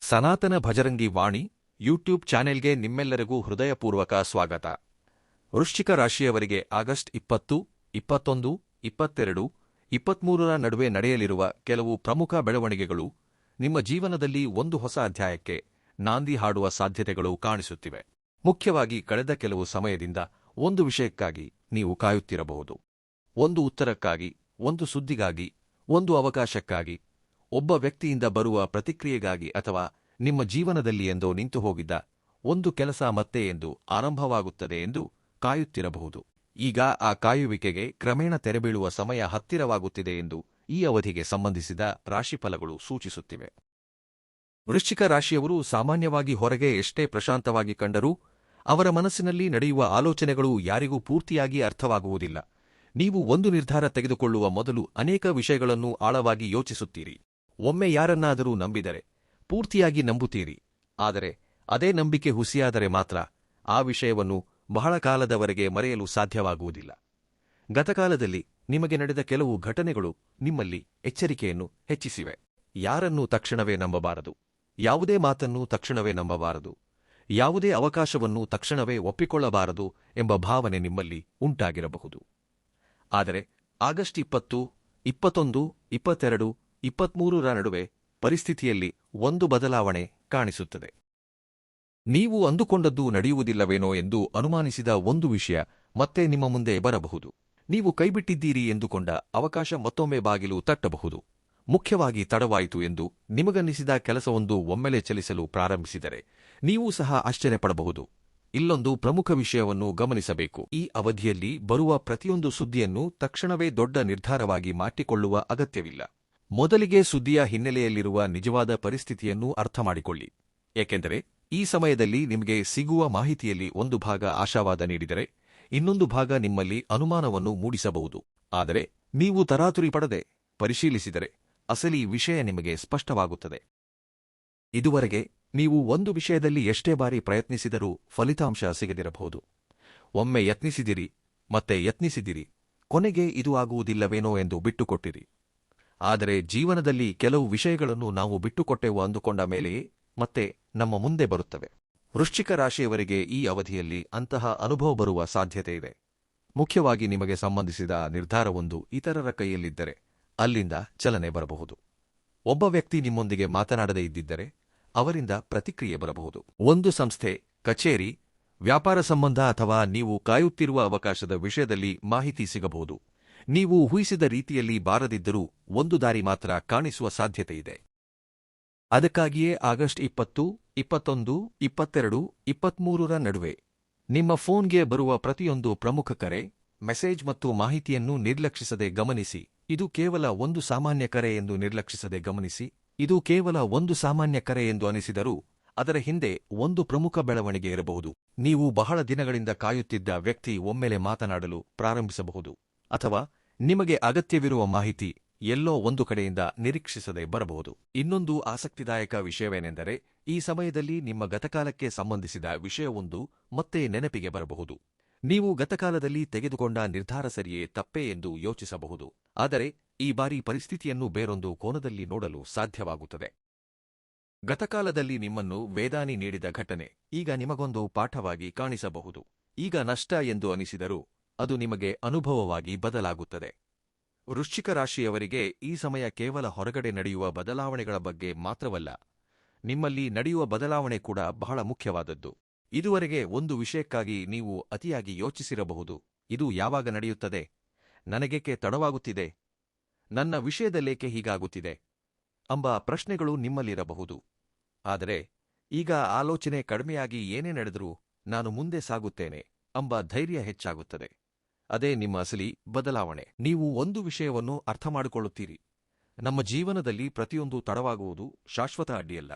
ಸನಾತನ ಭಜರಂಗಿ ವಾಣಿ ಯೂಟ್ಯೂಬ್ ಚಾನೆಲ್ಗೆ ನಿಮ್ಮೆಲ್ಲರಿಗೂ ಹೃದಯಪೂರ್ವಕ ಸ್ವಾಗತ. ವೃಶ್ಚಿಕ ರಾಶಿಯವರಿಗೆ ಆಗಸ್ಟ್ 20, 21, 22, 23ರ ನಡುವೆ ನಡೆಯಲಿರುವ ಕೆಲವು ಪ್ರಮುಖ ಬೆಳವಣಿಗೆಗಳು ನಿಮ್ಮ ಜೀವನದಲ್ಲಿ ಒಂದು ಹೊಸ ಅಧ್ಯಾಯಕ್ಕೆ ನಾಂದಿ ಹಾಡುವ ಸಾಧ್ಯತೆಗಳು ಕಾಣಿಸುತ್ತಿವೆ. ಮುಖ್ಯವಾಗಿ ಕಳೆದ ಕೆಲವು ಸಮಯದಿಂದ ಒಂದು ವಿಷಯಕ್ಕಾಗಿ ನೀವು ಕಾಯುತ್ತಿರಬಹುದು. ಒಂದು ಉತ್ತರಕ್ಕಾಗಿ, ಒಂದು ಸುದ್ದಿಗಾಗಿ, ಒಂದು ಅವಕಾಶಕ್ಕಾಗಿ, ಒಬ್ಬ ವ್ಯಕ್ತಿಯಿಂದ ಬರುವ ಪ್ರತಿಕ್ರಿಯೆಗಾಗಿ ಅಥವಾ ನಿಮ್ಮ ಜೀವನದಲ್ಲಿ ಎಂದೋ ನಿಂತು ಹೋಗಿದ್ದ ಒಂದು ಕೆಲಸ ಮತ್ತೆ ಎಂದು ಆರಂಭವಾಗುತ್ತದೆ ಎಂದು ಕಾಯುತ್ತಿರಬಹುದು. ಈಗ ಆ ಕಾಯುವಿಕೆಗೆ ಕ್ರಮೇಣ ತೆರೆಬೀಳುವ ಸಮಯ ಹತ್ತಿರವಾಗುತ್ತಿದೆ ಎಂದು ಈ ಅವಧಿಗೆ ಸಂಬಂಧಿಸಿದ ರಾಶಿಫಲಗಳು ಸೂಚಿಸುತ್ತಿವೆ. ವೃಶ್ಚಿಕ ರಾಶಿಯವರು ಸಾಮಾನ್ಯವಾಗಿ ಹೊರಗೆ ಎಷ್ಟೇ ಪ್ರಶಾಂತವಾಗಿ ಕಂಡರೂ ಅವರ ಮನಸ್ಸಿನಲ್ಲಿ ನಡೆಯುವ ಆಲೋಚನೆಗಳು ಯಾರಿಗೂ ಪೂರ್ತಿಯಾಗಿ ಅರ್ಥವಾಗುವುದಿಲ್ಲ. ನೀವು ಒಂದು ನಿರ್ಧಾರ ತೆಗೆದುಕೊಳ್ಳುವ ಮೊದಲು ಅನೇಕ ವಿಷಯಗಳನ್ನು ಆಳವಾಗಿ ಯೋಚಿಸುತ್ತೀರಿ. ಒಮ್ಮೆ ಯಾರನ್ನಾದರೂ ನಂಬಿದರೆ ಪೂರ್ತಿಯಾಗಿ ನಂಬುತ್ತೀರಿ. ಆದರೆ ಅದೇ ನಂಬಿಕೆ ಹುಸಿಯಾದರೆ ಮಾತ್ರ ಆ ವಿಷಯವನ್ನು ಬಹಳ ಕಾಲದವರೆಗೆ ಮರೆಯಲು ಸಾಧ್ಯವಾಗುವುದಿಲ್ಲ. ಗತಕಾಲದಲ್ಲಿ ನಿಮಗೆ ನಡೆದ ಕೆಲವು ಘಟನೆಗಳು ನಿಮ್ಮಲ್ಲಿ ಎಚ್ಚರಿಕೆಯನ್ನು ಹೆಚ್ಚಿಸಿವೆ. ಯಾರನ್ನೂ ತಕ್ಷಣವೇ ನಂಬಬಾರದು, ಯಾವುದೇ ಮಾತನ್ನು ತಕ್ಷಣವೇ ನಂಬಬಾರದು, ಯಾವುದೇ ಅವಕಾಶವನ್ನು ತಕ್ಷಣವೇ ಒಪ್ಪಿಕೊಳ್ಳಬಾರದು ಎಂಬ ಭಾವನೆ ನಿಮ್ಮಲ್ಲಿ ಉಂಟಾಗಿರಬಹುದು. ಆದರೆ ಆಗಸ್ಟ್ 20, 21, 22, 23ರ ನಡುವೆ ಪರಿಸ್ಥಿತಿಯಲ್ಲಿ ಒಂದು ಬದಲಾವಣೆ ಕಾಣಿಸುತ್ತದೆ. ನೀವು ಅಂದುಕೊಂಡದ್ದು ನಡೆಯುವುದಿಲ್ಲವೇನೋ ಎಂದು ಅನುಮಾನಿಸಿದ ಒಂದು ವಿಷಯ ಮತ್ತೆ ನಿಮ್ಮ ಮುಂದೆ ಬರಬಹುದು. ನೀವು ಕೈಬಿಟ್ಟಿದ್ದೀರಿ ಎಂದುಕೊಂಡ ಅವಕಾಶ ಮತ್ತೊಮ್ಮೆ ಬಾಗಿಲು ತಟ್ಟಬಹುದು. ಮುಖ್ಯವಾಗಿ ತಡವಾಯಿತು ಎಂದು ನಿಮಗನ್ನಿಸಿದ ಕೆಲಸವೊಂದು ಒಮ್ಮೆಲೆ ಚಲಿಸಲು ಪ್ರಾರಂಭಿಸಿದರೆ ನೀವೂ ಸಹ ಆಶ್ಚರ್ಯಪಡಬಹುದು. ಇಲ್ಲೊಂದು ಪ್ರಮುಖ ವಿಷಯವನ್ನು ಗಮನಿಸಬೇಕು. ಈ ಅವಧಿಯಲ್ಲಿ ಬರುವ ಪ್ರತಿಯೊಂದು ಸುದ್ದಿಯನ್ನು ತಕ್ಷಣವೇ ದೊಡ್ಡ ನಿರ್ಧಾರವಾಗಿ ಮಾಡಿಕೊಳ್ಳುವ ಅಗತ್ಯವಿಲ್ಲ. ಮೊದಲಿಗೆ ಸುದ್ದಿಯ ಹಿನ್ನೆಲೆಯಲ್ಲಿರುವ ನಿಜವಾದ ಪರಿಸ್ಥಿತಿಯನ್ನು ಅರ್ಥಮಾಡಿಕೊಳ್ಳಿ. ಏಕೆಂದರೆ ಈ ಸಮಯದಲ್ಲಿ ನಿಮಗೆ ಸಿಗುವ ಮಾಹಿತಿಯಲ್ಲಿ ಒಂದು ಭಾಗ ಆಶಾವಾದ ನೀಡಿದರೆ ಇನ್ನೊಂದು ಭಾಗ ನಿಮ್ಮಲ್ಲಿ ಅನುಮಾನವನ್ನು ಮೂಡಿಸಬಹುದು. ಆದರೆ ನೀವು ತರಾತುರಿ ಪಡದೆ ಪರಿಶೀಲಿಸಿದರೆ ಅಸಲಿ ವಿಷಯ ನಿಮಗೆ ಸ್ಪಷ್ಟವಾಗುತ್ತದೆ. ಇದುವರೆಗೆ ನೀವು ಒಂದು ವಿಷಯದಲ್ಲಿ ಎಷ್ಟೇ ಬಾರಿ ಪ್ರಯತ್ನಿಸಿದರೂ ಫಲಿತಾಂಶ ಸಿಗದಿರಬಹುದು. ಒಮ್ಮೆ ಯತ್ನಿಸಿದಿರಿ, ಮತ್ತೆ ಯತ್ನಿಸಿದಿರಿ, ಕೊನೆಗೆ ಇದು ಆಗುವುದಿಲ್ಲವೇನೋ ಎಂದು ಬಿಟ್ಟುಕೊಟ್ಟಿರಿ. ಆದರೆ ಜೀವನದಲ್ಲಿ ಕೆಲವು ವಿಷಯಗಳನ್ನು ನಾವು ಬಿಟ್ಟುಕೊಟ್ಟೆವು ಅಂದುಕೊಂಡ ಮೇಲೆಯೇ ಮತ್ತೆ ನಮ್ಮ ಮುಂದೆ ಬರುತ್ತವೆ. ವೃಶ್ಚಿಕ ರಾಶಿಯವರಿಗೆ ಈ ಅವಧಿಯಲ್ಲಿ ಅಂತಹ ಅನುಭವ ಬರುವ ಸಾಧ್ಯತೆಯಿದೆ. ಮುಖ್ಯವಾಗಿ ನಿಮಗೆ ಸಂಬಂಧಿಸಿದ ನಿರ್ಧಾರವೊಂದು ಇತರರ ಕೈಯಲ್ಲಿದ್ದರೆ ಅಲ್ಲಿಂದ ಚಲನೆ ಬರಬಹುದು. ಒಬ್ಬ ವ್ಯಕ್ತಿ ನಿಮ್ಮೊಂದಿಗೆ ಮಾತನಾಡದೇ ಇದ್ದಿದ್ದರೆ ಅವರಿಂದ ಪ್ರತಿಕ್ರಿಯೆ ಬರಬಹುದು. ಒಂದು ಸಂಸ್ಥೆ, ಕಚೇರಿ, ವ್ಯಾಪಾರ ಸಂಬಂಧ ಅಥವಾ ನೀವು ಕಾಯುತ್ತಿರುವ ಅವಕಾಶದ ವಿಷಯದಲ್ಲಿ ಮಾಹಿತಿ ಸಿಗಬಹುದು. ನೀವು ಊಹಿಸಿದ ರೀತಿಯಲ್ಲಿ ಬಾರದಿದ್ದರೂ ಒಂದು ದಾರಿ ಮಾತ್ರ ಕಾಣಿಸುವ ಸಾಧ್ಯತೆಯಿದೆ. ಅದಕ್ಕಾಗಿಯೇ ಆಗಸ್ಟ್ 20, 21, 22, 23ರ ನಡುವೆ ನಿಮ್ಮ ಫೋನ್ಗೆ ಬರುವ ಪ್ರತಿಯೊಂದು ಪ್ರಮುಖ ಕರೆ, ಮೆಸೇಜ್ ಮತ್ತು ಮಾಹಿತಿಯನ್ನು ನಿರ್ಲಕ್ಷಿಸದೆ ಗಮನಿಸಿ. ಇದು ಕೇವಲ ಒಂದು ಸಾಮಾನ್ಯ ಕರೆ ಎಂದು ನಿರ್ಲಕ್ಷಿಸದೆ ಗಮನಿಸಿ. ಇದು ಕೇವಲ ಒಂದು ಸಾಮಾನ್ಯ ಕರೆ ಎಂದು ಅನಿಸಿದರೂ ಅದರ ಹಿಂದೆ ಒಂದು ಪ್ರಮುಖ ಬೆಳವಣಿಗೆ ಇರಬಹುದು. ನೀವು ಬಹಳ ದಿನಗಳಿಂದ ಕಾಯುತ್ತಿದ್ದ ವ್ಯಕ್ತಿ ಒಮ್ಮೆಲೆ ಮಾತನಾಡಲು ಪ್ರಾರಂಭಿಸಬಹುದು. ಅಥವಾ ನಿಮಗೆ ಅಗತ್ಯವಿರುವ ಮಾಹಿತಿ ಎಲ್ಲೋ ಒಂದು ಕಡೆಯಿಂದ ನಿರೀಕ್ಷಿಸದೆ ಬರಬಹುದು. ಇನ್ನೊಂದು ಆಸಕ್ತಿದಾಯಕ ವಿಷಯವೇನೆಂದರೆ ಈ ಸಮಯದಲ್ಲಿ ನಿಮ್ಮ ಗತಕಾಲಕ್ಕೆ ಸಂಬಂಧಿಸಿದ ವಿಷಯವೊಂದು ಮತ್ತೆ ನೆನಪಿಗೆ ಬರಬಹುದು. ನೀವು ಗತಕಾಲದಲ್ಲಿ ತೆಗೆದುಕೊಂಡ ನಿರ್ಧಾರ ಸರಿಯೇ ತಪ್ಪೇ ಎಂದು ಯೋಚಿಸಬಹುದು. ಆದರೆ ಈ ಬಾರಿ ಪರಿಸ್ಥಿತಿಯನ್ನು ಬೇರೊಂದು ಕೋನದಲ್ಲಿ ನೋಡಲು ಸಾಧ್ಯವಾಗುತ್ತದೆ. ಗತಕಾಲದಲ್ಲಿ ನಿಮ್ಮನ್ನು ವೇದಾನಿ ನೀಡಿದ ಘಟನೆ ಈಗ ನಿಮಗೊಂದು ಪಾಠವಾಗಿ ಕಾಣಿಸಬಹುದು. ಈಗ ನಷ್ಟ ಎಂದು ಅನಿಸಿದರೂ ಅದು ನಿಮಗೆ ಅನುಭವವಾಗಿ ಬದಲಾಗುತ್ತದೆ. ವೃಶ್ಚಿಕ ರಾಶಿಯವರಿಗೆ ಈ ಸಮಯ ಕೇವಲ ಹೊರಗಡೆ ನಡೆಯುವ ಬದಲಾವಣೆಗಳ ಬಗ್ಗೆ ಮಾತ್ರವಲ್ಲ, ನಿಮ್ಮಲ್ಲಿ ನಡೆಯುವ ಬದಲಾವಣೆ ಕೂಡ ಬಹಳ ಮುಖ್ಯವಾದದ್ದು. ಇದುವರೆಗೆ ಒಂದು ವಿಷಯಕ್ಕಾಗಿ ನೀವು ಅತಿಯಾಗಿ ಯೋಚಿಸಿರಬಹುದು. ಇದು ಯಾವಾಗ ನಡೆಯುತ್ತದೆ? ನನಗೇಕೆ ತಡವಾಗುತ್ತಿದೆ? ನನ್ನ ವಿಷಯದಲ್ಲೇಕೆ ಹೀಗಾಗುತ್ತಿದೆ? ಎಂಬ ಪ್ರಶ್ನೆಗಳು ನಿಮ್ಮಲ್ಲಿರಬಹುದು. ಆದರೆ ಈಗ ಆಲೋಚನೆ ಕಡಿಮೆಯಾಗಿ ಏನೇ ನಡೆದರೂ ನಾನು ಮುಂದೆ ಸಾಗುತ್ತೇನೆ ಎಂಬ ಧೈರ್ಯ ಹೆಚ್ಚಾಗುತ್ತದೆ. ಅದೇ ನಿಮ್ಮ ಅಸಲಿ ಬದಲಾವಣೆ. ನೀವು ಒಂದು ವಿಷಯವನ್ನು ಅರ್ಥಮಾಡಿಕೊಳ್ಳುತ್ತೀರಿ. ನಮ್ಮ ಜೀವನದಲ್ಲಿ ಪ್ರತಿಯೊಂದು ತಡವಾಗುವುದು ಶಾಶ್ವತ ಅಡ್ಡಿಯಲ್ಲ.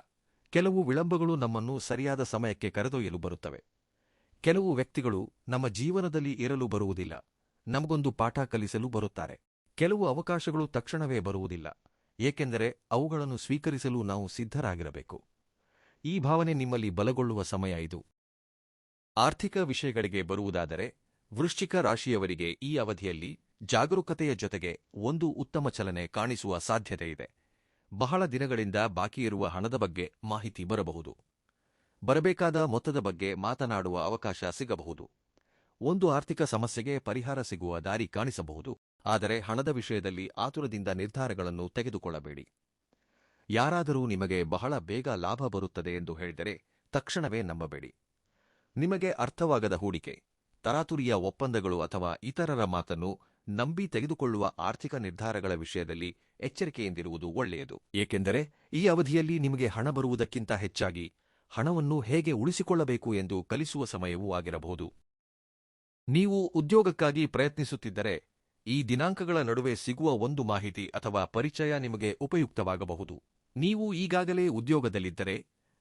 ಕೆಲವು ವಿಳಂಬಗಳು ನಮ್ಮನ್ನು ಸರಿಯಾದ ಸಮಯಕ್ಕೆ ಕರೆದೊಯ್ಯಲು ಬರುತ್ತವೆ. ಕೆಲವು ವ್ಯಕ್ತಿಗಳು ನಮ್ಮ ಜೀವನದಲ್ಲಿ ಇರಲು ಬರುವುದಿಲ್ಲ, ನಮಗೊಂದು ಪಾಠ ಕಲಿಸಲು ಬರುತ್ತಾರೆ. ಕೆಲವು ಅವಕಾಶಗಳು ತಕ್ಷಣವೇ ಬರುವುದಿಲ್ಲ, ಏಕೆಂದರೆ ಅವುಗಳನ್ನು ಸ್ವೀಕರಿಸಲು ನಾವು ಸಿದ್ಧರಾಗಿರಬೇಕು. ಈ ಭಾವನೆ ನಿಮ್ಮಲ್ಲಿ ಬಲಗೊಳ್ಳುವ ಸಮಯ ಇದು. ಆರ್ಥಿಕ ವಿಷಯಗಳಿಗೆ ಬರುವುದಾದರೆ ವೃಶ್ಚಿಕ ರಾಶಿಯವರಿಗೆ ಈ ಅವಧಿಯಲ್ಲಿ ಜಾಗರೂಕತೆಯ ಜೊತೆಗೆ ಒಂದು ಉತ್ತಮ ಚಲನೆ ಕಾಣಿಸುವ ಸಾಧ್ಯತೆಯಿದೆ. ಬಹಳ ದಿನಗಳಿಂದ ಬಾಕಿಯಿರುವ ಹಣದ ಬಗ್ಗೆ ಮಾಹಿತಿ ಬರಬಹುದು. ಬರಬೇಕಾದ ಮೊತ್ತದ ಬಗ್ಗೆ ಮಾತನಾಡುವ ಅವಕಾಶ ಸಿಗಬಹುದು. ಒಂದು ಆರ್ಥಿಕ ಸಮಸ್ಯೆಗೆ ಪರಿಹಾರ ಸಿಗುವ ದಾರಿ ಕಾಣಿಸಬಹುದು. ಆದರೆ ಹಣದ ವಿಷಯದಲ್ಲಿ ಆತುರದಿಂದ ನಿರ್ಧಾರಗಳನ್ನು ತೆಗೆದುಕೊಳ್ಳಬೇಡಿ. ಯಾರಾದರೂ ನಿಮಗೆ ಬಹಳ ಬೇಗ ಲಾಭ ಬರುತ್ತದೆ ಎಂದು ಹೇಳಿದರೆ ತಕ್ಷಣವೇ ನಂಬಬೇಡಿ. ನಿಮಗೆ ಅರ್ಥವಾಗದ ಹೂಡಿಕೆ, ತರಾತುರಿಯ ಒಪ್ಪಂದಗಳು ಅಥವಾ ಇತರರ ಮಾತನ್ನು ನಂಬಿ ತೆಗೆದುಕೊಳ್ಳುವ ಆರ್ಥಿಕ ನಿರ್ಧಾರಗಳ ವಿಷಯದಲ್ಲಿ ಎಚ್ಚರಿಕೆಯಿಂದಿರುವುದು ಒಳ್ಳೆಯದು. ಏಕೆಂದರೆ ಈ ಅವಧಿಯಲ್ಲಿ ನಿಮಗೆ ಹಣ ಬರುವುದಕ್ಕಿಂತ ಹೆಚ್ಚಾಗಿ ಹಣವನ್ನು ಹೇಗೆ ಉಳಿಸಿಕೊಳ್ಳಬೇಕು ಎಂದು ಕಲಿಸುವ ಸಮಯವೂ ಆಗಿರಬಹುದು. ನೀವು ಉದ್ಯೋಗಕ್ಕಾಗಿ ಪ್ರಯತ್ನಿಸುತ್ತಿದ್ದರೆ ಈ ದಿನಾಂಕಗಳ ನಡುವೆ ಸಿಗುವ ಒಂದು ಮಾಹಿತಿ ಅಥವಾ ಪರಿಚಯ ನಿಮಗೆ ಉಪಯುಕ್ತವಾಗಬಹುದು. ನೀವು ಈಗಾಗಲೇ ಉದ್ಯೋಗದಲ್ಲಿದ್ದರೆ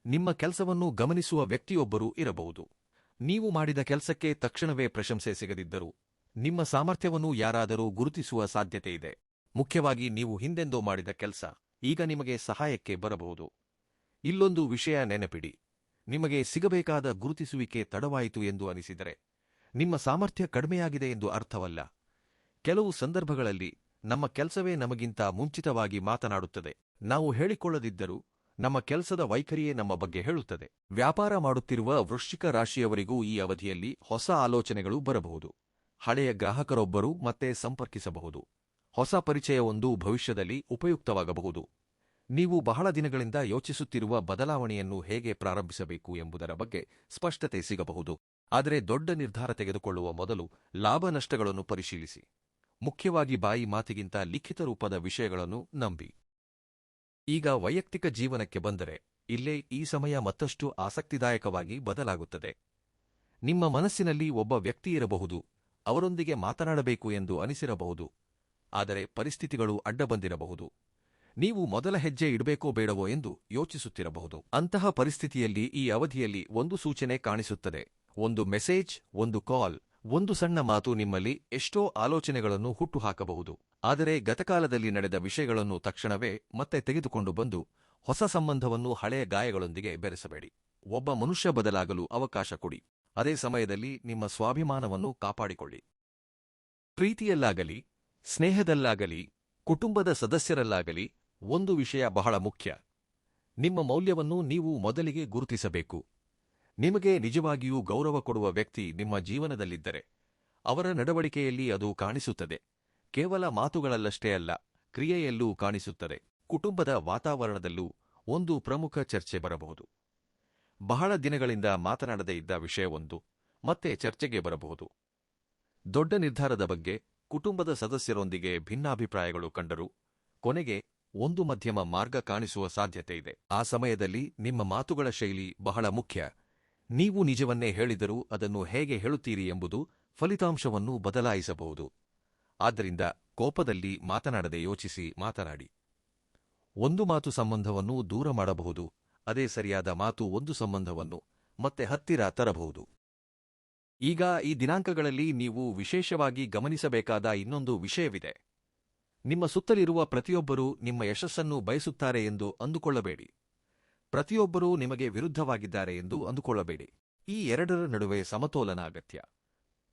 ನಿಮ್ಮ ಕೆಲಸವನ್ನು ಗಮನಿಸುವ ವ್ಯಕ್ತಿಯೊಬ್ಬರು ಇರಬಹುದು. ನೀವು ಮಾಡಿದ ಕೆಲಸಕ್ಕೆ ತಕ್ಷಣವೇ ಪ್ರಶಂಸೆ ಸಿಗದಿದ್ದರೂ ನಿಮ್ಮ ಸಾಮರ್ಥ್ಯವನ್ನು ಯಾರಾದರೂ ಗುರುತಿಸುವ ಸಾಧ್ಯತೆಯಿದೆ. ಮುಖ್ಯವಾಗಿ ನೀವು ಹಿಂದೆಂದೋ ಮಾಡಿದ ಕೆಲಸ ಈಗ ನಿಮಗೆ ಸಹಾಯಕ್ಕೆ ಬರಬಹುದು. ಇಲ್ಲೊಂದು ವಿಷಯ ನೆನಪಿಡಿ, ನಿಮಗೆ ಸಿಗಬೇಕಾದ ಗುರುತಿಸುವಿಕೆ ತಡವಾಯಿತು ಎಂದು ಅನಿಸಿದರೆ ನಿಮ್ಮ ಸಾಮರ್ಥ್ಯ ಕಡಿಮೆಯಾಗಿದೆ ಎಂದು ಅರ್ಥವಲ್ಲ. ಕೆಲವು ಸಂದರ್ಭಗಳಲ್ಲಿ ನಮ್ಮ ಕೆಲಸವೇ ನಮಗಿಂತ ಮುಂಚಿತವಾಗಿ ಮಾತನಾಡುತ್ತದೆ. ನಾವು ಹೇಳಿಕೊಳ್ಳದಿದ್ದರೂ ನಮ್ಮ ಕೆಲಸದ ವೈಖರಿಯೇ ನಮ್ಮ ಬಗ್ಗೆ ಹೇಳುತ್ತದೆ. ವ್ಯಾಪಾರ ಮಾಡುತ್ತಿರುವ ವೃಶ್ಚಿಕ ರಾಶಿಯವರಿಗೂ ಈ ಅವಧಿಯಲ್ಲಿ ಹೊಸ ಆಲೋಚನೆಗಳು ಬರಬಹುದು. ಹಳೆಯ ಗ್ರಾಹಕರೊಬ್ಬರು ಮತ್ತೆ ಸಂಪರ್ಕಿಸಬಹುದು. ಹೊಸ ಪರಿಚಯವೊಂದು ಭವಿಷ್ಯದಲ್ಲಿ ಉಪಯುಕ್ತವಾಗಬಹುದು. ನೀವು ಬಹಳ ದಿನಗಳಿಂದ ಯೋಚಿಸುತ್ತಿರುವ ಬದಲಾವಣೆಯನ್ನು ಹೇಗೆ ಪ್ರಾರಂಭಿಸಬೇಕು ಎಂಬುದರ ಬಗ್ಗೆ ಸ್ಪಷ್ಟತೆ ಸಿಗಬಹುದು. ಆದರೆ ದೊಡ್ಡ ನಿರ್ಧಾರ ತೆಗೆದುಕೊಳ್ಳುವ ಮೊದಲು ಲಾಭ ನಷ್ಟಗಳನ್ನು ಪರಿಶೀಲಿಸಿ. ಮುಖ್ಯವಾಗಿ ಬಾಯಿ ಮಾತಿಗಿಂತ ಲಿಖಿತ ರೂಪದ ವಿಷಯಗಳನ್ನು ನಂಬಿ. ಈಗ ವೈಯಕ್ತಿಕ ಜೀವನಕ್ಕೆ ಬಂದರೆ ಇಲ್ಲೇ ಈ ಸಮಯ ಮತ್ತಷ್ಟು ಆಸಕ್ತಿದಾಯಕವಾಗಿ ಬದಲಾಗುತ್ತದೆ. ನಿಮ್ಮ ಮನಸ್ಸಿನಲ್ಲಿ ಒಬ್ಬ ವ್ಯಕ್ತಿಯಿರಬಹುದು, ಅವರೊಂದಿಗೆ ಮಾತನಾಡಬೇಕು ಎಂದು ಅನಿಸಿರಬಹುದು. ಆದರೆ ಪರಿಸ್ಥಿತಿಗಳು ಅಡ್ಡಬಂದಿರಬಹುದು. ನೀವು ಮೊದಲ ಹೆಜ್ಜೆ ಇಡಬೇಕೋ ಬೇಡವೋ ಎಂದು ಯೋಚಿಸುತ್ತಿರಬಹುದು. ಅಂತಹ ಪರಿಸ್ಥಿತಿಯಲ್ಲಿ ಈ ಅವಧಿಯಲ್ಲಿ ಒಂದು ಸೂಚನೆ ಕಾಣಿಸುತ್ತದೆ. ಒಂದು ಮೆಸೇಜ್, ಒಂದು ಕಾಲ್, ಒಂದು ಸಣ್ಣ ಮಾತು ನಿಮ್ಮಲ್ಲಿ ಎಷ್ಟೋ ಆಲೋಚನೆಗಳನ್ನು ಹುಟ್ಟುಹಾಕಬಹುದು. ಆದರೆ ಗತಕಾಲದಲ್ಲಿ ನಡೆದ ವಿಷಯಗಳನ್ನು ತಕ್ಷಣವೇ ಮತ್ತೆ ತೆಗೆದುಕೊಂಡು ಬಂದು ಹೊಸ ಸಂಬಂಧವನ್ನು ಹಳೆಯ ಗಾಯಗಳೊಂದಿಗೆ ಬೆರೆಸಬೇಡಿ. ಒಬ್ಬ ಮನುಷ್ಯ ಬದಲಾಗಲು ಅವಕಾಶ ಕೊಡಿ. ಅದೇ ಸಮಯದಲ್ಲಿ ನಿಮ್ಮ ಸ್ವಾಭಿಮಾನವನ್ನು ಕಾಪಾಡಿಕೊಳ್ಳಿ. ಪ್ರೀತಿಯಲ್ಲಾಗಲಿ, ಸ್ನೇಹದಲ್ಲಾಗಲಿ, ಕುಟುಂಬದ ಸದಸ್ಯರಲ್ಲಾಗಲಿ ಒಂದು ವಿಷಯ ಬಹಳ ಮುಖ್ಯ. ನಿಮ್ಮ ಮೌಲ್ಯವನ್ನು ನೀವು ಮೊದಲಿಗೆ ಗುರುತಿಸಬೇಕು. ನಿಮಗೆ ನಿಜವಾಗಿಯೂ ಗೌರವ ಕೊಡುವ ವ್ಯಕ್ತಿ ನಿಮ್ಮ ಜೀವನದಲ್ಲಿದ್ದರೆ ಅವರ ನಡವಳಿಕೆಯಲ್ಲಿ ಅದು ಕಾಣಿಸುತ್ತದೆ. ಕೇವಲ ಮಾತುಗಳಲ್ಲಷ್ಟೇ ಅಲ್ಲ, ಕ್ರಿಯೆಯಲ್ಲೂ ಕಾಣಿಸುತ್ತದೆ. ಕುಟುಂಬದ ವಾತಾವರಣದಲ್ಲೂ ಒಂದು ಪ್ರಮುಖ ಚರ್ಚೆ ಬರಬಹುದು. ಬಹಳ ದಿನಗಳಿಂದ ಮಾತನಾಡದೇ ಇದ್ದ ವಿಷಯವೊಂದು ಮತ್ತೆ ಚರ್ಚೆಗೆ ಬರಬಹುದು. ದೊಡ್ಡ ನಿರ್ಧಾರದ ಬಗ್ಗೆ ಕುಟುಂಬದ ಸದಸ್ಯರೊಂದಿಗೆ ಭಿನ್ನಾಭಿಪ್ರಾಯಗಳು ಕಂಡರೂ ಕೊನೆಗೆ ಒಂದು ಮಧ್ಯಮ ಮಾರ್ಗ ಕಾಣಿಸುವ ಸಾಧ್ಯತೆಯಿದೆ. ಆ ಸಮಯದಲ್ಲಿ ನಿಮ್ಮ ಮಾತುಗಳ ಶೈಲಿ ಬಹಳ ಮುಖ್ಯ. ನೀವು ನಿಜವನ್ನೇ ಹೇಳಿದರೂ ಅದನ್ನು ಹೇಗೆ ಹೇಳುತ್ತೀರಿ ಎಂಬುದು ಫಲಿತಾಂಶವನ್ನು ಬದಲಾಯಿಸಬಹುದು. ಆದ್ದರಿಂದ ಕೋಪದಲ್ಲಿ ಮಾತನಾಡದೆ ಯೋಚಿಸಿ ಮಾತನಾಡಿ. ಒಂದು ಮಾತು ಸಂಬಂಧವನ್ನು ದೂರ ಮಾಡಬಹುದು. ಅದೇ ಸರಿಯಾದ ಮಾತು ಒಂದು ಸಂಬಂಧವನ್ನು ಮತ್ತೆ ಹತ್ತಿರ ತರಬಹುದು. ಈಗ ಈ ದಿನಾಂಕಗಳಲ್ಲಿ ನೀವು ವಿಶೇಷವಾಗಿ ಗಮನಿಸಬೇಕಾದ ಇನ್ನೊಂದು ವಿಷಯವಿದೆ. ನಿಮ್ಮ ಸುತ್ತಲಿರುವ ಪ್ರತಿಯೊಬ್ಬರೂ ನಿಮ್ಮ ಯಶಸ್ಸನ್ನು ಬಯಸುತ್ತಾರೆ ಎಂದು ಅಂದುಕೊಳ್ಳಬೇಡಿ. ಪ್ರತಿಯೊಬ್ಬರೂ ನಿಮಗೆ ವಿರುದ್ಧವಾಗಿದ್ದಾರೆ ಎಂದು ಅಂದುಕೊಳ್ಳಬೇಡಿ. ಈ ಎರಡರ ನಡುವೆ ಸಮತೋಲನ ಅಗತ್ಯ.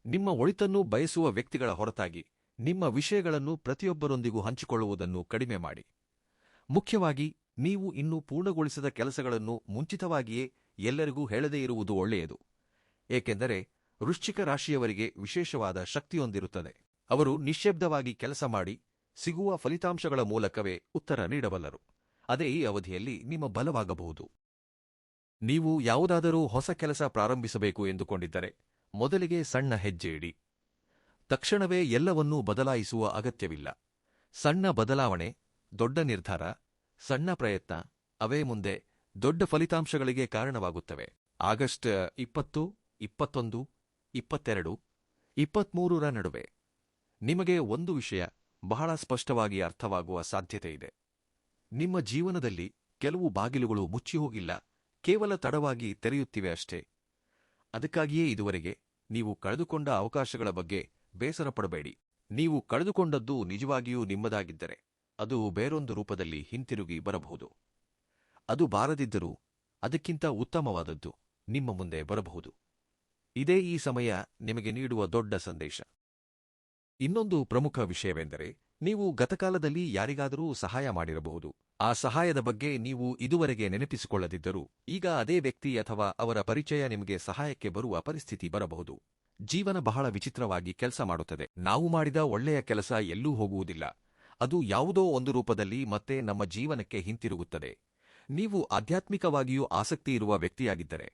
ನಿಮ್ಮ ಒಳಿತನ್ನು ಬಯಸುವ ವ್ಯಕ್ತಿಗಳ ಹೊರತಾಗಿ ನಿಮ್ಮ ವಿಷಯಗಳನ್ನು ಪ್ರತಿಯೊಬ್ಬರೊಂದಿಗೂ ಹಂಚಿಕೊಳ್ಳುವುದನ್ನು ಕಡಿಮೆ ಮಾಡಿ. ಮುಖ್ಯವಾಗಿ ನೀವು ಇನ್ನೂ ಪೂರ್ಣಗೊಳಿಸದ ಕೆಲಸಗಳನ್ನು ಮುಂಚಿತವಾಗಿಯೇ ಎಲ್ಲರಿಗೂ ಹೇಳದೇ ಇರುವುದು ಒಳ್ಳೆಯದು. ಏಕೆಂದರೆ ವೃಶ್ಚಿಕ ರಾಶಿಯವರಿಗೆ ವಿಶೇಷವಾದ ಶಕ್ತಿಯೊಂದಿರುತ್ತದೆ. ಅವರು ನಿಶ್ಶಬ್ದವಾಗಿ ಕೆಲಸ ಮಾಡಿ ಸಿಗುವ ಫಲಿತಾಂಶಗಳ ಮೂಲಕವೇ ಉತ್ತರ ನೀಡಬಲ್ಲರು. ಅದೇ ಈ ಅವಧಿಯಲ್ಲಿ ನಿಮ್ಮ ಬಲವಾಗಬಹುದು. ನೀವು ಯಾವುದಾದರೂ ಹೊಸ ಕೆಲಸ ಪ್ರಾರಂಭಿಸಬೇಕು ಎಂದುಕೊಂಡಿದ್ದರೆ ಮೊದಲಿಗೆ ಸಣ್ಣ ಹೆಜ್ಜೆ ಇಡಿ. ತಕ್ಷಣವೇ ಎಲ್ಲವನ್ನೂ ಬದಲಾಯಿಸುವ ಅಗತ್ಯವಿಲ್ಲ. ಸಣ್ಣ ಬದಲಾವಣೆ, ದೊಡ್ಡ ನಿರ್ಧಾರ, ಸಣ್ಣ ಪ್ರಯತ್ನ, ಅವೇ ಮುಂದೆ ದೊಡ್ಡ ಫಲಿತಾಂಶಗಳಿಗೆ ಕಾರಣವಾಗುತ್ತವೆ. ಆಗಸ್ಟ್ 20, 21, 22, 23ರ ನಡುವೆ ನಿಮಗೆ ಒಂದು ವಿಷಯ ಬಹಳ ಸ್ಪಷ್ಟವಾಗಿ ಅರ್ಥವಾಗುವ ಸಾಧ್ಯತೆಯಿದೆ. ನಿಮ್ಮ ಜೀವನದಲ್ಲಿ ಕೆಲವು ಬಾಗಿಲುಗಳು ಮುಚ್ಚಿಹೋಗಿಲ್ಲ, ಕೇವಲ ತಡವಾಗಿ ತೆರೆಯುತ್ತಿವೆ ಅಷ್ಟೇ. ಅದಕ್ಕಾಗಿಯೇ ಇದುವರೆಗೆ ನೀವು ಕಳೆದುಕೊಂಡ ಅವಕಾಶಗಳ ಬಗ್ಗೆ ಬೇಸರಪಡಬೇಡಿ. ನೀವು ಕಳೆದುಕೊಂಡದ್ದು ನಿಜವಾಗಿಯೂ ನಿಮ್ಮದಾಗಿದ್ದರೆ ಅದು ಬೇರೊಂದು ರೂಪದಲ್ಲಿ ಹಿಂತಿರುಗಿ ಬರಬಹುದು. ಅದು ಬಾರದಿದ್ದರೂ ಅದಕ್ಕಿಂತ ಉತ್ತಮವಾದದ್ದು ನಿಮ್ಮ ಮುಂದೆ ಬರಬಹುದು. ಇದೇ ಈ ಸಮಯ ನಿಮಗೆ ನೀಡುವ ದೊಡ್ಡ ಸಂದೇಶ. ಇನ್ನೊಂದು ಪ್ರಮುಖ ವಿಷಯವೆಂದರೆ ನೀವು ಗತಕಾಲದಲ್ಲಿ ಯಾರಿಗಾದರೂ ಸಹಾಯ ಮಾಡಿರಬಹುದು. ಆ ಸಹಾಯದ ಬಗ್ಗೆ ನೀವು ಇದುವರೆಗೆ ನೆನಪಿಸಿಕೊಳ್ಳದಿದ್ದರೂ ಈಗ ಅದೇ ವ್ಯಕ್ತಿ ಅಥವಾ ಅವರ ಪರಿಚಯ ನಿಮಗೆ ಸಹಾಯಕ್ಕೆ ಬರುವ ಪರಿಸ್ಥಿತಿ ಬರಬಹುದು. ಜೀವನ ಬಹಳ ವಿಚಿತ್ರವಾಗಿ ಕೆಲಸ ಮಾಡುತ್ತದೆ. ನಾವು ಮಾಡಿದ ಒಳ್ಳೆಯ ಕೆಲಸ ಎಲ್ಲೂ ಹೋಗುವುದಿಲ್ಲ. ಅದು ಯಾವುದೋ ಒಂದು ರೂಪದಲ್ಲಿ ಮತ್ತೆ ನಮ್ಮ ಜೀವನಕ್ಕೆ ಹಿಂತಿರುಗುತ್ತದೆ. ನೀವು ಆಧ್ಯಾತ್ಮಿಕವಾಗಿಯೂ ಆಸಕ್ತಿಯಿರುವ ವ್ಯಕ್ತಿಯಾಗಿದ್ದರೆ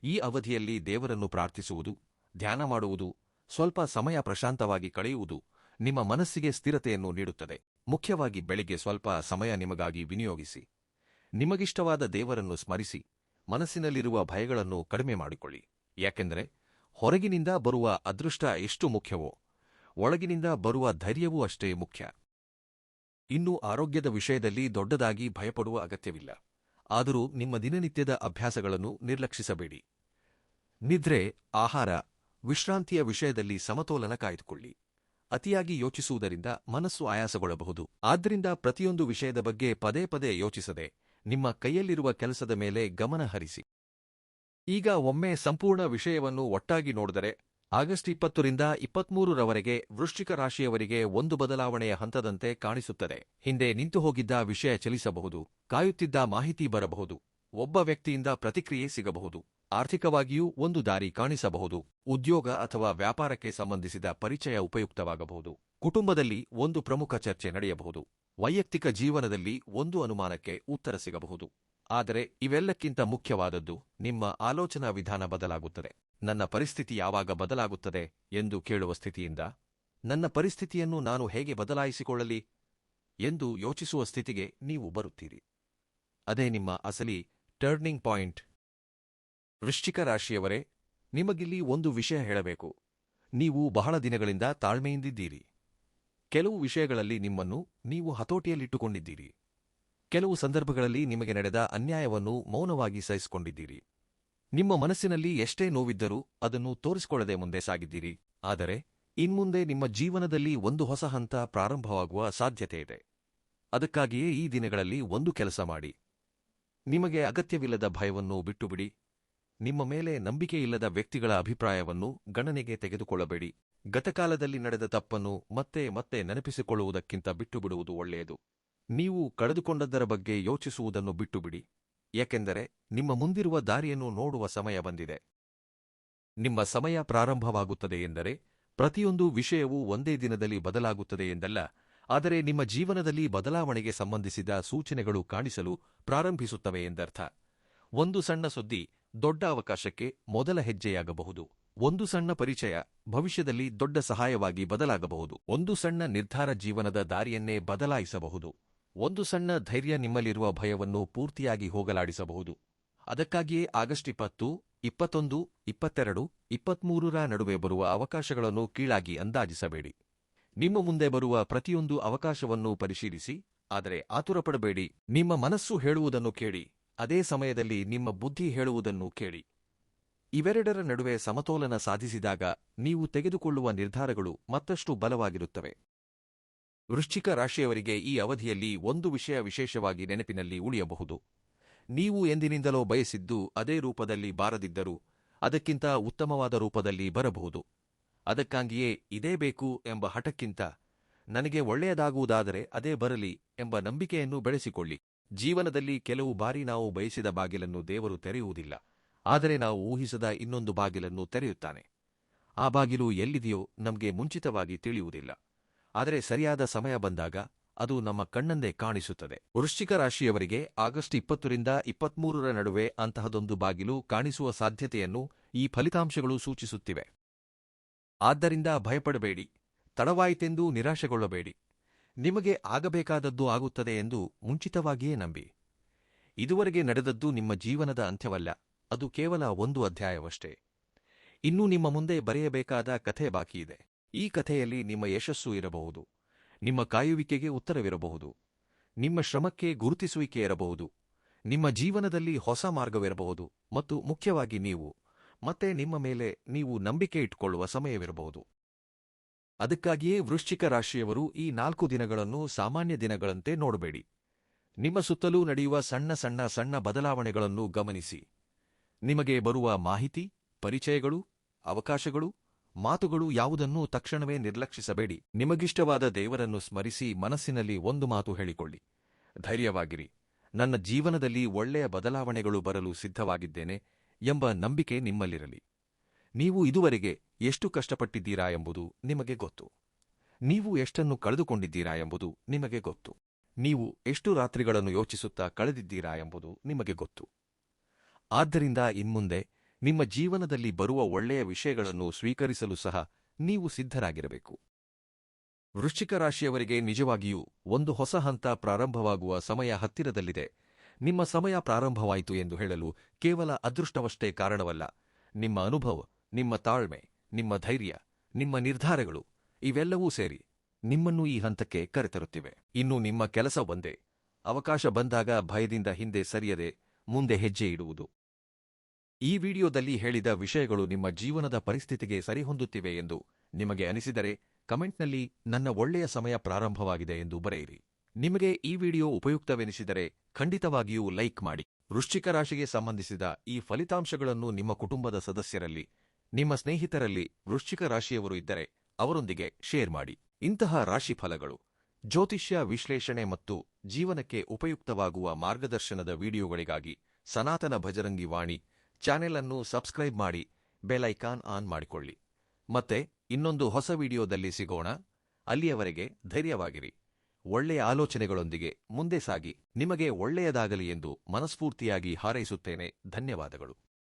ಈ ಅವಧಿಯಲ್ಲಿ ದೇವರನ್ನು ಪ್ರಾರ್ಥಿಸುವುದು, ಧ್ಯಾನ ಮಾಡುವುದು, ಸ್ವಲ್ಪ ಸಮಯ ಪ್ರಶಾಂತವಾಗಿ ಕಳೆಯುವುದು ನಿಮ್ಮ ಮನಸ್ಸಿಗೆ ಸ್ಥಿರತೆಯನ್ನು ನೀಡುತ್ತದೆ. ಮುಖ್ಯವಾಗಿ ಬೆಳಿಗ್ಗೆ ಸ್ವಲ್ಪ ಸಮಯ ನಿಮಗಾಗಿ ವಿನಿಯೋಗಿಸಿ. ನಿಮಗಿಷ್ಟವಾದ ದೇವರನ್ನು ಸ್ಮರಿಸಿ, ಮನಸ್ಸಿನಲ್ಲಿರುವ ಭಯಗಳನ್ನು ಕಡಿಮೆ ಮಾಡಿಕೊಳ್ಳಿ. ಯಾಕೆಂದರೆ ಹೊರಗಿನಿಂದ ಬರುವ ಅದೃಷ್ಟ ಎಷ್ಟು ಮುಖ್ಯವೋ ಒಳಗಿನಿಂದ ಬರುವ ಧೈರ್ಯವೂ ಅಷ್ಟೇ ಮುಖ್ಯ. ಇನ್ನು ಆರೋಗ್ಯದ ವಿಷಯದಲ್ಲಿ ದೊಡ್ಡದಾಗಿ ಭಯಪಡುವ ಅಗತ್ಯವಿಲ್ಲ. ಆದರೂ ನಿಮ್ಮ ದಿನನಿತ್ಯದ ಅಭ್ಯಾಸಗಳನ್ನು ನಿರ್ಲಕ್ಷಿಸಬೇಡಿ. ನಿದ್ರೆ, ಆಹಾರ, ವಿಶ್ರಾಂತಿಯ ವಿಷಯದಲ್ಲಿ ಸಮತೋಲನ ಕಾಯ್ದುಕೊಳ್ಳಿ. ಅತಿಯಾಗಿ ಯೋಚಿಸುವುದರಿಂದ ಮನಸ್ಸು ಆಯಾಸಗೊಳ್ಳಬಹುದು. ಆದ್ದರಿಂದ ಪ್ರತಿಯೊಂದು ವಿಷಯದ ಬಗ್ಗೆ ಪದೇ ಪದೇ ಯೋಚಿಸದೆ ನಿಮ್ಮ ಕೈಯಲ್ಲಿರುವ ಕೆಲಸದ ಮೇಲೆ ಗಮನ ಹರಿಸಿ. ಈಗ ಒಮ್ಮೆ ಸಂಪೂರ್ಣ ವಿಷಯವನ್ನು ಒಟ್ಟಾಗಿ ನೋಡಿದರೆ ಆಗಸ್ಟ್ 20ರಿಂದ 23ರವರೆಗೆ ವೃಶ್ಚಿಕ ರಾಶಿಯವರಿಗೆ ಒಂದು ಬದಲಾವಣೆಯ ಹಂತದಂತೆ ಕಾಣಿಸುತ್ತದೆ. ಹಿಂದೆ ನಿಂತುಹೋಗಿದ್ದ ವಿಷಯ ಚಲಿಸಬಹುದು, ಕಾಯುತ್ತಿದ್ದ ಮಾಹಿತಿ ಬರಬಹುದು, ಒಬ್ಬ ವ್ಯಕ್ತಿಯಿಂದ ಪ್ರತಿಕ್ರಿಯೆ ಸಿಗಬಹುದು, ಆರ್ಥಿಕವಾಗಿಯೂ ಒಂದು ದಾರಿ ಕಾಣಿಸಬಹುದು, ಉದ್ಯೋಗ ಅಥವಾ ವ್ಯಾಪಾರಕ್ಕೆ ಸಂಬಂಧಿಸಿದ ಪರಿಚಯ ಉಪಯುಕ್ತವಾಗಬಹುದು, ಕುಟುಂಬದಲ್ಲಿ ಒಂದು ಪ್ರಮುಖ ಚರ್ಚೆ ನಡೆಯಬಹುದು, ವೈಯಕ್ತಿಕ ಜೀವನದಲ್ಲಿ ಒಂದು ಅನುಮಾನಕ್ಕೆ ಉತ್ತರ ಸಿಗಬಹುದು. ಆದರೆ ಇವೆಲ್ಲಕ್ಕಿಂತ ಮುಖ್ಯವಾದದ್ದು ನಿಮ್ಮ ಆಲೋಚನಾ ವಿಧಾನ ಬದಲಾಗುತ್ತದೆ. ನನ್ನ ಪರಿಸ್ಥಿತಿ ಯಾವಾಗ ಬದಲಾಗುತ್ತದೆ ಎಂದು ಕೇಳುವ ಸ್ಥಿತಿಯಿಂದ ನನ್ನ ಪರಿಸ್ಥಿತಿಯನ್ನು ನಾನು ಹೇಗೆ ಬದಲಾಯಿಸಿಕೊಳ್ಳಲಿ ಎಂದು ಯೋಚಿಸುವ ಸ್ಥಿತಿಗೆ ನೀವು ಬರುತ್ತೀರಿ. ಅದೇ ನಿಮ್ಮ ಅಸಲಿ ಟರ್ನಿಂಗ್ ಪಾಯಿಂಟ್. ವೃಶ್ಚಿಕ ರಾಶಿಯವರೇ, ನಿಮಗಿಲ್ಲಿ ಒಂದು ವಿಷಯ ಹೇಳಬೇಕು. ನೀವು ಬಹಳ ದಿನಗಳಿಂದ ತಾಳ್ಮೆಯಿಂದಿದ್ದೀರಿ. ಕೆಲವು ವಿಷಯಗಳಲ್ಲಿ ನಿಮ್ಮನ್ನು ನೀವು ಹತೋಟಿಯಲ್ಲಿಟ್ಟುಕೊಂಡಿದ್ದೀರಿ. ಕೆಲವು ಸಂದರ್ಭಗಳಲ್ಲಿ ನಿಮಗೆ ನಡೆದ ಅನ್ಯಾಯವನ್ನು ಮೌನವಾಗಿ ಸಹಿಸಿಕೊಂಡಿದ್ದೀರಿ. ನಿಮ್ಮ ಮನಸ್ಸಿನಲ್ಲಿ ಎಷ್ಟೇ ನೋವಿದ್ದರೂ ಅದನ್ನು ತೋರಿಸಿಕೊಳ್ಳದೆ ಮುಂದೆ ಸಾಗಿದ್ದೀರಿ. ಆದರೆ ಇನ್ಮುಂದೆ ನಿಮ್ಮ ಜೀವನದಲ್ಲಿ ಒಂದು ಹೊಸ ಹಂತ ಪ್ರಾರಂಭವಾಗುವ ಸಾಧ್ಯತೆಯಿದೆ. ಅದಕ್ಕಾಗಿಯೇ ಈ ದಿನಗಳಲ್ಲಿ ಒಂದು ಕೆಲಸ ಮಾಡಿ. ನಿಮಗೆ ಅಗತ್ಯವಿಲ್ಲದ ಭಯವನ್ನು ಬಿಟ್ಟುಬಿಡಿ. ನಿಮ್ಮ ಮೇಲೆ ನಂಬಿಕೆಯಿಲ್ಲದ ವ್ಯಕ್ತಿಗಳ ಅಭಿಪ್ರಾಯವನ್ನು ಗಣನೆಗೆ ತೆಗೆದುಕೊಳ್ಳಬೇಡಿ. ಗತಕಾಲದಲ್ಲಿ ನಡೆದ ತಪ್ಪನ್ನು ಮತ್ತೆ ಮತ್ತೆ ನೆನಪಿಸಿಕೊಳ್ಳುವುದಕ್ಕಿಂತ ಬಿಟ್ಟುಬಿಡುವುದು ಒಳ್ಳೆಯದು. ನೀವು ಕಳೆದುಕೊಂಡದ್ದರ ಬಗ್ಗೆ ಯೋಚಿಸುವುದನ್ನು ಬಿಟ್ಟುಬಿಡಿ. ಏಕೆಂದರೆ ನಿಮ್ಮ ಮುಂದಿರುವ ದಾರಿಯನ್ನು ನೋಡುವ ಸಮಯ ಬಂದಿದೆ. ನಿಮ್ಮ ಸಮಯ ಪ್ರಾರಂಭವಾಗುತ್ತದೆ ಎಂದರೆ ಪ್ರತಿಯೊಂದು ವಿಷಯವೂ ಒಂದೇ ದಿನದಲ್ಲಿ ಬದಲಾಗುತ್ತದೆ ಎಂದಲ್ಲ, ಆದರೆ ನಿಮ್ಮ ಜೀವನದಲ್ಲಿ ಬದಲಾವಣೆಗೆ ಸಂಬಂಧಿಸಿದ ಸೂಚನೆಗಳು ಕಾಣಿಸಲು ಪ್ರಾರಂಭಿಸುತ್ತವೆ ಎಂದರ್ಥ. ಒಂದು ಸಣ್ಣ ಸುದ್ದಿ ದೊಡ್ಡ ಅವಕಾಶಕ್ಕೆ ಮೊದಲ ಹೆಜ್ಜೆಯಾಗಬಹುದು. ಒಂದು ಸಣ್ಣ ಪರಿಚಯ ಭವಿಷ್ಯದಲ್ಲಿ ದೊಡ್ಡ ಸಹಾಯವಾಗಿ ಬದಲಾಗಬಹುದು. ಒಂದು ಸಣ್ಣ ನಿರ್ಧಾರ ಜೀವನದ ದಾರಿಯನ್ನೇ ಬದಲಾಯಿಸಬಹುದು. ಒಂದು ಸಣ್ಣ ಧೈರ್ಯ ನಿಮ್ಮಲ್ಲಿರುವ ಭಯವನ್ನು ಪೂರ್ತಿಯಾಗಿ ಹೋಗಲಾಡಿಸಬಹುದು. ಅದಕ್ಕಾಗಿಯೇ ಆಗಸ್ಟ್ 20, 21, 22, 23ರ ನಡುವೆ ಬರುವ ಅವಕಾಶಗಳನ್ನು ಕೀಳಾಗಿ ಅಂದಾಜಿಸಬೇಡಿ. ನಿಮ್ಮ ಮುಂದೆ ಬರುವ ಪ್ರತಿಯೊಂದು ಅವಕಾಶವನ್ನು ಪರಿಶೀಲಿಸಿ, ಆದರೆ ಆತುರಪಡಬೇಡಿ. ನಿಮ್ಮ ಮನಸ್ಸು ಹೇಳುವುದನ್ನು ಕೇಳಿ, ಅದೇ ಸಮಯದಲ್ಲಿ ನಿಮ್ಮ ಬುದ್ಧಿ ಹೇಳುವುದನ್ನು ಕೇಳಿ. ಇವೆರಡರ ನಡುವೆ ಸಮತೋಲನ ಸಾಧಿಸಿದಾಗ ನೀವು ತೆಗೆದುಕೊಳ್ಳುವ ನಿರ್ಧಾರಗಳು ಮತ್ತಷ್ಟು ಬಲವಾಗಿರುತ್ತವೆ. ವೃಶ್ಚಿಕ ರಾಶಿಯವರಿಗೆ ಈ ಅವಧಿಯಲ್ಲಿ ಒಂದು ವಿಷಯ ವಿಶೇಷವಾಗಿ ನೆನಪಿನಲ್ಲಿ ಉಳಿಯಬಹುದು. ನೀವು ಎಂದಿನಿಂದಲೋ ಬಯಸಿದ್ದು ಅದೇ ರೂಪದಲ್ಲಿ ಬಾರದಿದ್ದರೂ ಅದಕ್ಕಿಂತ ಉತ್ತಮವಾದ ರೂಪದಲ್ಲಿ ಬರಬಹುದು. ಅದಕ್ಕಾಗಿಯೇ ಇದೇ ಬೇಕು ಎಂಬ ಹಠಕ್ಕಿಂತ ನನಗೆ ಒಳ್ಳೆಯದಾಗುವುದಾದರೆ ಅದೇ ಬರಲಿ ಎಂಬ ನಂಬಿಕೆಯನ್ನು ಬೆಳೆಸಿಕೊಳ್ಳಿ. ಜೀವನದಲ್ಲಿ ಕೆಲವು ಬಾರಿ ನಾವು ಬಯಸಿದ ಬಾಗಿಲನ್ನು ದೇವರು ತೆರೆಯುವುದಿಲ್ಲ, ಆದರೆ ನಾವು ಊಹಿಸದ ಇನ್ನೊಂದು ಬಾಗಿಲನ್ನು ತೆರೆಯುತ್ತಾನೆ. ಆ ಬಾಗಿಲು ಎಲ್ಲಿದೆಯೋ ನಮಗೆ ಮುಂಚಿತವಾಗಿ ತಿಳಿಯುವುದಿಲ್ಲ, ಆದರೆ ಸರಿಯಾದ ಸಮಯ ಬಂದಾಗ ಅದು ನಮ್ಮ ಕಣ್ಣಂದೇ ಕಾಣಿಸುತ್ತದೆ. ವೃಶ್ಚಿಕ ರಾಶಿಯವರಿಗೆ ಆಗಸ್ಟ್ 20ರಿಂದ 23ರ ನಡುವೆ ಅಂತಹದೊಂದು ಬಾಗಿಲು ಕಾಣಿಸುವ ಸಾಧ್ಯತೆಯನ್ನು ಈ ಫಲಿತಾಂಶಗಳು ಸೂಚಿಸುತ್ತಿವೆ. ಆದ್ದರಿಂದ ಭಯಪಡಬೇಡಿ, ತಡವಾಯಿತೆಂದು ನಿರಾಶೆಗೊಳ್ಳಬೇಡಿ. ನಿಮಗೆ ಆಗಬೇಕಾದದ್ದು ಆಗುತ್ತದೆ ಎಂದು ಮುಂಚಿತವಾಗಿಯೇ ನಂಬಿ. ಇದುವರೆಗೆ ನಡೆದದ್ದು ನಿಮ್ಮ ಜೀವನದ ಅಂತ್ಯವಲ್ಲ, ಅದು ಕೇವಲ ಒಂದು ಅಧ್ಯಾಯವಷ್ಟೇ. ಇನ್ನೂ ನಿಮ್ಮ ಮುಂದೆ ಬರೆಯಬೇಕಾದ ಕಥೆ ಬಾಕಿಯಿದೆ. ಈ ಕಥೆಯಲ್ಲಿ ನಿಮ್ಮ ಯಶಸ್ಸು ಇರಬಹುದು, ನಿಮ್ಮ ಕಾಯುವಿಕೆಗೆ ಉತ್ತರವಿರಬಹುದು, ನಿಮ್ಮ ಶ್ರಮಕ್ಕೆ ಗುರುತಿಸುವಿಕೆ ಇರಬಹುದು, ನಿಮ್ಮ ಜೀವನದಲ್ಲಿ ಹೊಸ ಮಾರ್ಗವಿರಬಹುದು ಮತ್ತು ಮುಖ್ಯವಾಗಿ ನೀವು ಮತ್ತೆ ನಿಮ್ಮ ಮೇಲೆ ನೀವು ನಂಬಿಕೆ ಇಟ್ಟುಕೊಳ್ಳುವ ಸಮಯವಿರಬಹುದು. ಅದಕ್ಕಾಗಿಯೇ ವೃಶ್ಚಿಕ ರಾಶಿಯವರು ಈ 4 ದಿನಗಳನ್ನು ಸಾಮಾನ್ಯ ದಿನಗಳಂತೆ ನೋಡಬೇಡಿ. ನಿಮ್ಮ ಸುತ್ತಲೂ ನಡೆಯುವ ಸಣ್ಣ ಸಣ್ಣ ಸಣ್ಣ ಬದಲಾವಣೆಗಳನ್ನು ಗಮನಿಸಿ. ನಿಮಗೆ ಬರುವ ಮಾಹಿತಿ, ಪರಿಚಯಗಳು, ಅವಕಾಶಗಳು ಮಾತುಗಳು ಯಾವುದನ್ನೂ ತಕ್ಷಣವೇ ನಿರ್ಲಕ್ಷಿಸಬೇಡಿ. ನಿಮಗಿಷ್ಟವಾದ ದೇವರನ್ನು ಸ್ಮರಿಸಿ ಮನಸ್ಸಿನಲ್ಲಿ ಒಂದು ಮಾತು ಹೇಳಿಕೊಳ್ಳಿ. ಧೈರ್ಯವಾಗಿರಿ, ನನ್ನ ಜೀವನದಲ್ಲಿ ಒಳ್ಳೆಯ ಬದಲಾವಣೆಗಳು ಬರಲು ಸಿದ್ಧವಾಗಿದ್ದೇನೆ ಎಂಬ ನಂಬಿಕೆ ನಿಮ್ಮಲ್ಲಿರಲಿ. ನೀವು ಇದುವರೆಗೆ ಎಷ್ಟು ಕಷ್ಟಪಟ್ಟಿದ್ದೀರಾ ಎಂಬುದು ನಿಮಗೆ ಗೊತ್ತು. ನೀವು ಎಷ್ಟನ್ನು ಕಳೆದುಕೊಂಡಿದ್ದೀರಾ ಎಂಬುದು ನಿಮಗೆ ಗೊತ್ತು. ನೀವು ಎಷ್ಟು ರಾತ್ರಿಗಳನ್ನು ಯೋಚಿಸುತ್ತಾ ಕಳೆದಿದ್ದೀರಾ ಎಂಬುದು ನಿಮಗೆ ಗೊತ್ತು. ಆದ್ದರಿಂದ ಇನ್ಮುಂದೆ ನಿಮ್ಮ ಜೀವನದಲ್ಲಿ ಬರುವ ಒಳ್ಳೆಯ ವಿಷಯಗಳನ್ನು ಸ್ವೀಕರಿಸಲು ಸಹ ನೀವು ಸಿದ್ಧರಾಗಿರಬೇಕು. ವೃಶ್ಚಿಕ ರಾಶಿಯವರಿಗೆ ನಿಜವಾಗಿಯೂ ಒಂದು ಹೊಸ ಹಂತ ಪ್ರಾರಂಭವಾಗುವ ಸಮಯ ಹತ್ತಿರದಲ್ಲಿದೆ. ನಿಮ್ಮ ಸಮಯ ಪ್ರಾರಂಭವಾಯಿತು ಎಂದು ಹೇಳಲು ಕೇವಲ ಅದೃಷ್ಟವಷ್ಟೇ ಕಾರಣವಲ್ಲ. ನಿಮ್ಮ ಅನುಭವ, ನಿಮ್ಮ ತಾಳ್ಮೆ, ನಿಮ್ಮ ಧೈರ್ಯ, ನಿಮ್ಮ ನಿರ್ಧಾರಗಳು ಇವೆಲ್ಲವೂ ಸೇರಿ ನಿಮ್ಮನ್ನು ಈ ಹಂತಕ್ಕೆ ಕರೆತರುತ್ತಿವೆ. ಇನ್ನು ನಿಮ್ಮ ಕೆಲಸ ಒಂದೇ, ಅವಕಾಶ ಬಂದಾಗ ಭಯದಿಂದ ಹಿಂದೆ ಸರಿಯದೆ ಮುಂದೆ ಹೆಜ್ಜೆ ಇಡುವುದು. ಈ ವಿಡಿಯೋದಲ್ಲಿ ಹೇಳಿದ ವಿಷಯಗಳು ನಿಮ್ಮ ಜೀವನದ ಪರಿಸ್ಥಿತಿಗೆ ಸರಿಹೊಂದುತ್ತಿವೆ ಎಂದು ನಿಮಗೆ ಅನಿಸಿದರೆ ಕಮೆಂಟ್ನಲ್ಲಿ ನನ್ನ ಒಳ್ಳೆಯ ಸಮಯ ಪ್ರಾರಂಭವಾಗಿದೆ ಎಂದು ಬರೆಯಿರಿ. ನಿಮಗೆ ಈ ವಿಡಿಯೋ ಉಪಯುಕ್ತವೆನಿಸಿದರೆ ಖಂಡಿತವಾಗಿಯೂ ಲೈಕ್ ಮಾಡಿ. ವೃಶ್ಚಿಕ ರಾಶಿಗೆ ಸಂಬಂಧಿಸಿದ ಈ ಫಲಿತಾಂಶಗಳನ್ನು ನಿಮ್ಮ ಕುಟುಂಬದ ಸದಸ್ಯರಲ್ಲಿ, ನಿಮ್ಮ ಸ್ನೇಹಿತರಲ್ಲಿ ವೃಶ್ಚಿಕ ರಾಶಿಯವರು ಇದ್ದರೆ ಅವರೊಂದಿಗೆ ಶೇರ್ ಮಾಡಿ. ಇಂತಹ ರಾಶಿ ಫಲಗಳು, ಜ್ಯೋತಿಷ್ಯ ವಿಶ್ಲೇಷಣೆ ಮತ್ತು ಜೀವನಕ್ಕೆ ಉಪಯುಕ್ತವಾಗುವ ಮಾರ್ಗದರ್ಶನದ ವಿಡಿಯೋಗಳಿಗಾಗಿ ಸನಾತನ ಭಜರಂಗಿ ವಾಣಿ ಚಾನೆಲ್ ಅನ್ನು ಸಬ್ಸ್ಕ್ರೈಬ್ ಮಾಡಿ, ಬೆಲ್ ಐಕಾನ್ ಆನ್ ಮಾಡಿಕೊಳ್ಳಿ. ಮತ್ತೆ ಇನ್ನೊಂದು ಹೊಸ ವಿಡಿಯೋದಲ್ಲಿ ಸಿಗೋಣ. ಅಲ್ಲಿಯವರೆಗೆ ಧೈರ್ಯವಾಗಿರಿ, ಒಳ್ಳೆಯ ಆಲೋಚನೆಗಳೊಂದಿಗೆ ಮುಂದೆ ಸಾಗಿ. ನಿಮಗೆ ಒಳ್ಳೆಯದಾಗಲಿ ಎಂದು ಮನಸ್ಫೂರ್ತಿಯಾಗಿ ಹಾರೈಸುತ್ತೇನೆ. ಧನ್ಯವಾದಗಳು.